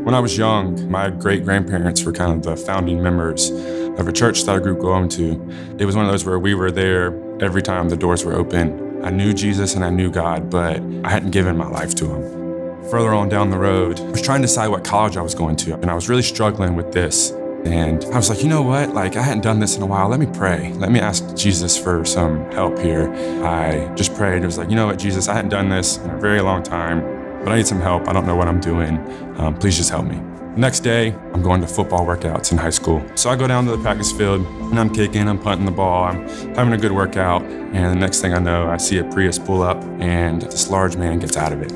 When I was young, my great-grandparents were kind of the founding members of a church that I grew up going to. It was one of those where we were there every time the doors were open. I knew Jesus and I knew God, but I hadn't given my life to him. Further on down the road, I was trying to decide what college I was going to, and I was really struggling with this. And I was like, you know what? Like, I hadn't done this in a while. Let me pray. Let me ask Jesus for some help here. I just prayed. It was like, you know what, Jesus, I hadn't done this in a very long time, but I need some help. I don't know what I'm doing. Please just help me. The next day, I'm going to football workouts in high school. So I go down to the practice field and I'm kicking, I'm punting the ball, I'm having a good workout. And the next thing I know, I see a Prius pull up and this large man gets out of it.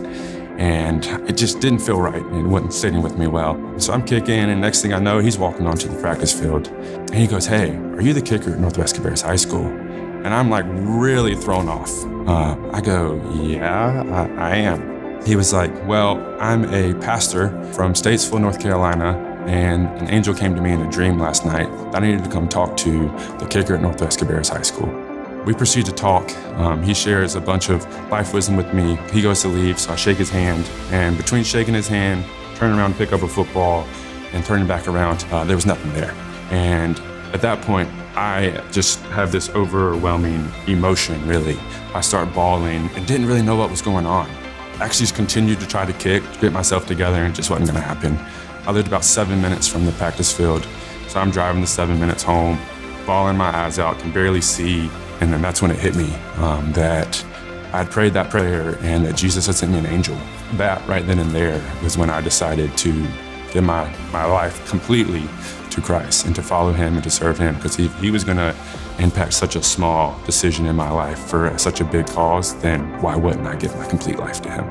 And it just didn't feel right. It wasn't sitting with me well. So I'm kicking, and next thing I know, he's walking onto the practice field. And he goes, "Hey, are you the kicker at Northwest Cabarrus High School?" And I'm like really thrown off. I go, "Yeah, I am." He was like, "Well, I'm a pastor from Statesville, North Carolina, and an angel came to me in a dream last night that I needed to come talk to the kicker at Northwest Cabarrus High School." We proceed to talk. He shares a bunch of life wisdom with me. He goes to leave, so I shake his hand. And between shaking his hand, turning around to pick up a football, and turning back around, there was nothing there. And at that point, I just have this overwhelming emotion, really. I start bawling and didn't really know what was going on. I actually just continued to try to kick, get myself together, and it just wasn't gonna happen. I lived about 7 minutes from the practice field, so I'm driving the 7 minutes home, bawling my eyes out, can barely see. And then that's when it hit me that I'd prayed that prayer and that Jesus had sent me an angel. That right then and there was when I decided to give my life completely to Christ and to follow him and to serve him, because he was gonna impact such a small decision in my life for such a big cause, then why wouldn't I give my complete life to him?